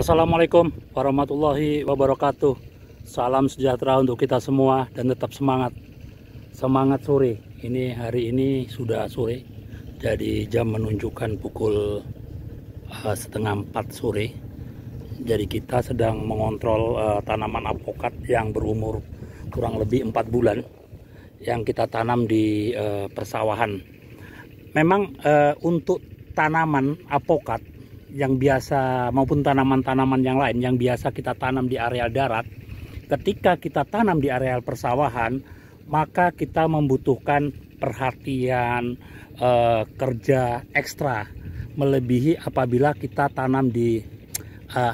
Assalamualaikum warahmatullahi wabarakatuh. Salam sejahtera untuk kita semua dan tetap semangat. Semangat sore. Ini hari ini sudah sore. Jadi jam menunjukkan pukul setengah 4 sore. Jadi kita sedang mengontrol tanaman apokat yang berumur kurang lebih 4 bulan yang kita tanam di persawahan. Memang untuk tanaman apokat yang biasa maupun tanaman-tanaman yang lain yang biasa kita tanam di areal darat, ketika kita tanam di areal persawahan, maka kita membutuhkan perhatian kerja ekstra melebihi apabila kita tanam di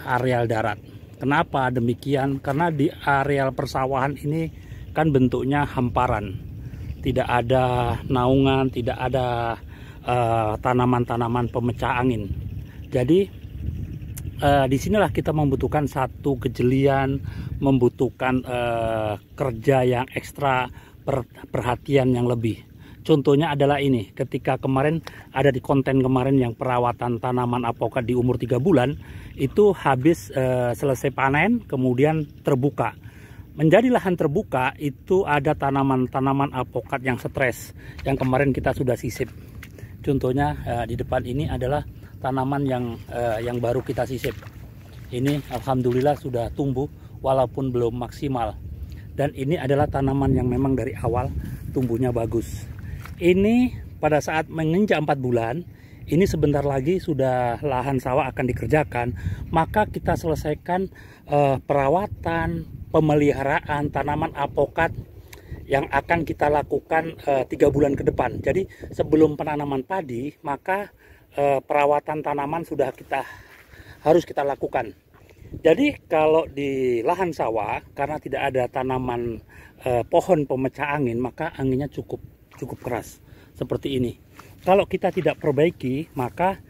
areal darat. Kenapa demikian? Karena di areal persawahan ini kan bentuknya hamparan, tidak ada naungan, tidak ada tanaman-tanaman pemecah angin. Jadi disinilah kita membutuhkan satu kejelian, membutuhkan kerja yang ekstra, perhatian yang lebih. Contohnya adalah ini, ketika kemarin ada di konten kemarin yang perawatan tanaman apokat di umur 3 bulan, itu habis selesai panen, kemudian terbuka. Menjadi lahan terbuka itu ada tanaman-tanaman apokat yang stres, yang kemarin kita sudah sisip. Contohnya di depan ini adalah tanaman yang baru kita sisip. Ini alhamdulillah sudah tumbuh walaupun belum maksimal. Dan ini adalah tanaman yang memang dari awal tumbuhnya bagus. Ini pada saat menginjak 4 bulan, ini sebentar lagi sudah lahan sawah akan dikerjakan. Maka kita selesaikan perawatan, pemeliharaan tanaman apokat yang akan kita lakukan 3 bulan ke depan. Jadi sebelum penanaman padi, maka perawatan tanaman harus kita lakukan. Jadi kalau di lahan sawah, karena tidak ada tanaman pohon pemecah angin, maka anginnya cukup keras seperti ini. Kalau kita tidak perbaiki, maka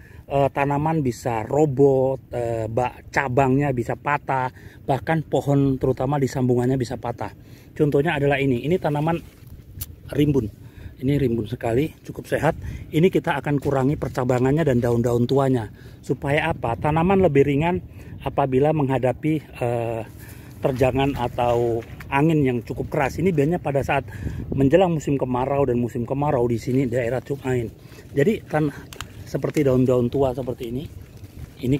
tanaman bisa roboh, cabangnya bisa patah, bahkan pohon terutama di sambungannya bisa patah. Contohnya adalah ini tanaman rimbun. Ini rimbun sekali, cukup sehat. Ini kita akan kurangi percabangannya dan daun-daun tuanya. Supaya apa? Tanaman lebih ringan apabila menghadapi terjangan atau angin yang cukup keras. Ini biasanya pada saat menjelang musim kemarau, dan musim kemarau di sini daerah cukup angin. Jadi seperti daun-daun tua seperti ini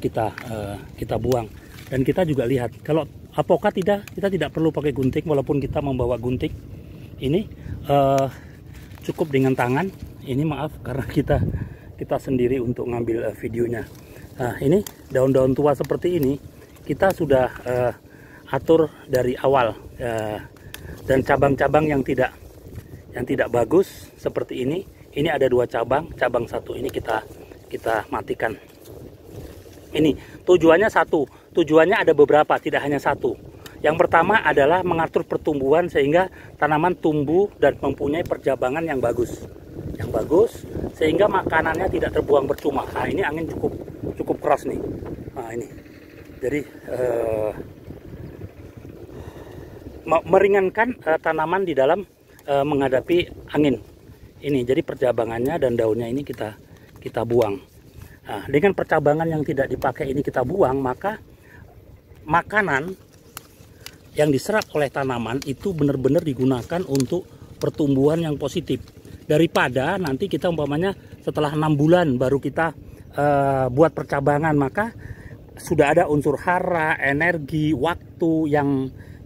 kita buang. Dan kita juga lihat, kalau apokat kita tidak perlu pakai gunting, walaupun kita membawa gunting. Ini cukup dengan tangan. Ini maaf karena kita sendiri untuk ngambil videonya. Nah, ini daun-daun tua seperti ini kita sudah atur dari awal, dan cabang-cabang yang tidak bagus seperti ini ada 2 cabang satu ini kita matikan. Ini tujuannya satu, tujuannya ada beberapa, tidak hanya satu. Yang pertama adalah mengatur pertumbuhan sehingga tanaman tumbuh dan mempunyai percabangan yang bagus, sehingga makanannya tidak terbuang percuma. Nah, ini angin cukup keras nih. Nah, ini jadi meringankan tanaman di dalam menghadapi angin. Ini jadi percabangannya dan daunnya ini kita buang. Nah, dengan percabangan yang tidak dipakai ini kita buang, maka makanan yang diserap oleh tanaman itu benar-benar digunakan untuk pertumbuhan yang positif. Daripada nanti kita umpamanya setelah 6 bulan baru kita buat percabangan, maka sudah ada unsur hara, energi, waktu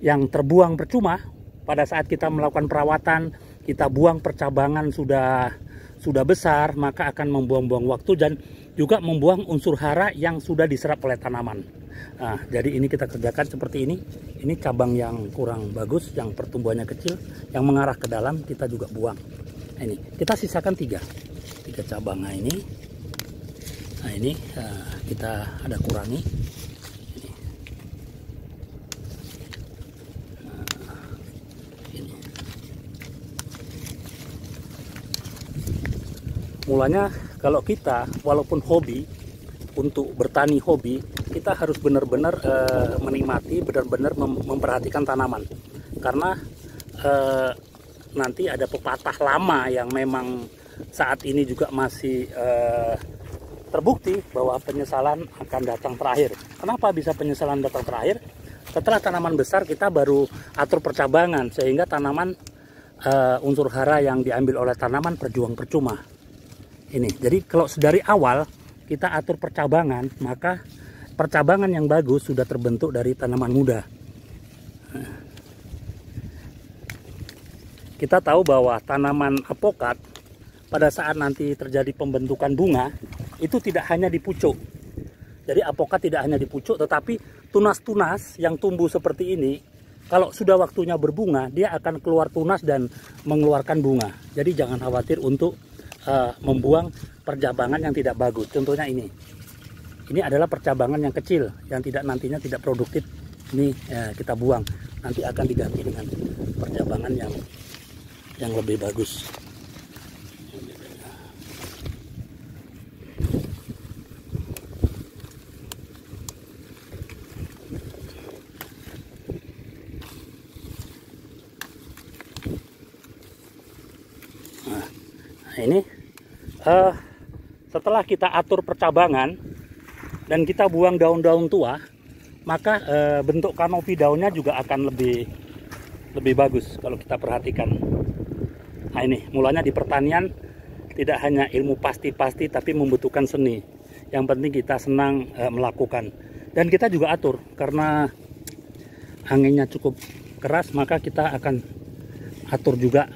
yang terbuang percuma. Pada saat kita melakukan perawatan, kita buang percabangan sudah besar, maka akan membuang-buang waktu dan juga membuang unsur hara yang sudah diserap oleh tanaman. Nah, jadi ini kita kerjakan seperti ini. Ini cabang yang kurang bagus, yang pertumbuhannya kecil, yang mengarah ke dalam kita juga buang. Nah, ini kita sisakan 3 cabang. Nah, ini kita ada kurangi. Ini. Nah, ini. Mulanya kalau kita walaupun hobi, untuk bertani hobi, kita harus benar-benar menikmati, benar-benar memperhatikan tanaman. Karena nanti ada pepatah lama yang memang saat ini juga masih terbukti bahwa penyesalan akan datang terakhir. Kenapa bisa penyesalan datang terakhir? Setelah tanaman besar kita baru atur percabangan, sehingga tanaman unsur hara yang diambil oleh tanaman berjuang percuma. Ini, jadi kalau dari awal kita atur percabangan, maka percabangan yang bagus sudah terbentuk dari tanaman muda. Kita tahu bahwa tanaman apokat pada saat nanti terjadi pembentukan bunga itu tidak hanya di pucuk. Jadi apokat tidak hanya di pucuk, tetapi tunas-tunas yang tumbuh seperti ini, kalau sudah waktunya berbunga, dia akan keluar tunas dan mengeluarkan bunga. Jadi jangan khawatir untuk membuang percabangan yang tidak bagus. Contohnya ini. Ini adalah percabangan yang kecil, yang nantinya tidak produktif. Ini kita buang. Nanti akan diganti dengan percabangan yang lebih bagus. Nah, ini setelah kita atur percabangan dan kita buang daun-daun tua, maka bentuk kanopi daunnya juga akan lebih bagus kalau kita perhatikan. Nah, ini mulanya di pertanian tidak hanya ilmu pasti-pasti, tapi membutuhkan seni. Yang penting kita senang melakukan, dan kita juga atur karena anginnya cukup keras, maka kita akan atur juga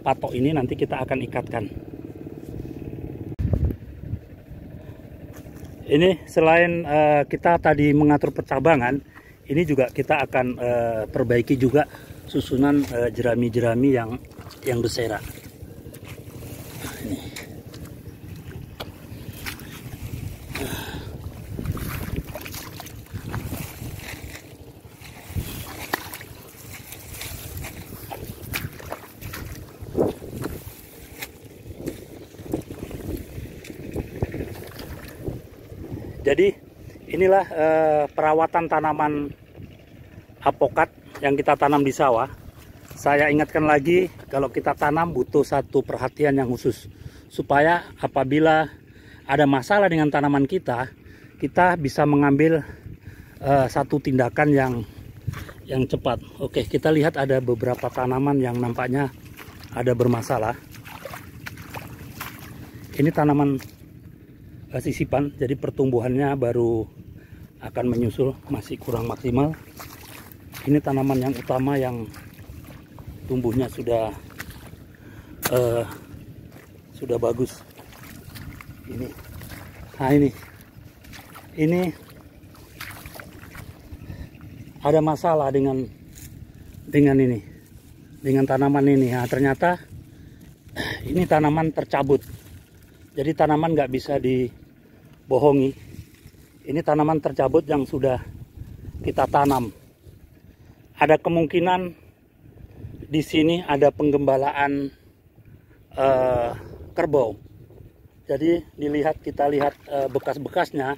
patok ini nanti kita akan ikatkan. Ini selain kita tadi mengatur percabangan, ini juga kita akan perbaiki juga susunan jerami-jerami yang berserak. Nah, ini. Jadi inilah perawatan tanaman apokat yang kita tanam di sawah. Saya ingatkan lagi, kalau kita tanam butuh satu perhatian yang khusus, supaya apabila ada masalah dengan tanaman kita bisa mengambil satu tindakan yang cepat. Oke, kita lihat ada beberapa tanaman yang nampaknya ada bermasalah. Ini tanaman sisipan, jadi pertumbuhannya baru akan menyusul, masih kurang maksimal. Ini tanaman yang utama yang tumbuhnya sudah bagus. Ini, nah ini ada masalah dengan tanaman ini. Nah, ternyata ini tanaman tercabut. Jadi tanaman nggak bisa dibohongi. Ini tanaman tercabut yang sudah kita tanam. Ada kemungkinan di sini ada penggembalaan kerbau. Jadi kita lihat bekas-bekasnya.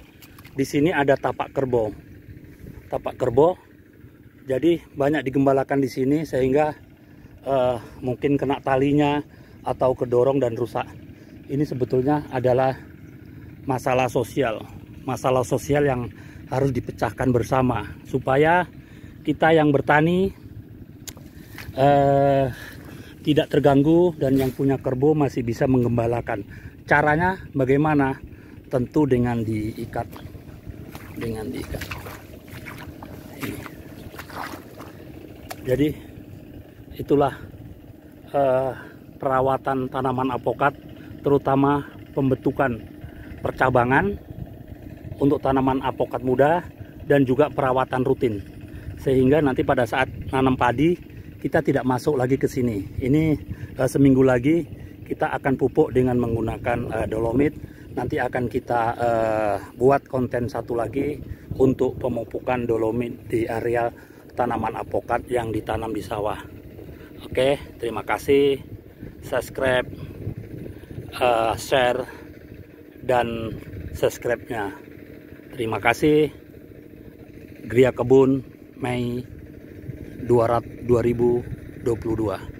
Di sini ada tapak kerbau. Tapak kerbau. Jadi banyak digembalakan di sini sehingga mungkin kena talinya atau kedorong dan rusak. Ini sebetulnya adalah masalah sosial yang harus dipecahkan bersama, supaya kita yang bertani tidak terganggu dan yang punya kerbau masih bisa menggembalakan. Caranya bagaimana? Tentu dengan diikat. Jadi itulah perawatan tanaman apokat, terutama pembentukan percabangan untuk tanaman apokat muda dan juga perawatan rutin, sehingga nanti pada saat nanam padi kita tidak masuk lagi ke sini. Ini seminggu lagi kita akan pupuk dengan menggunakan dolomit. Nanti akan kita buat konten satu lagi untuk pemupukan dolomit di area tanaman apokat yang ditanam di sawah. Oke, terima kasih. Subscribe, share, dan subscribe-nya. Terima kasih. Gria Kebun Mei 2022.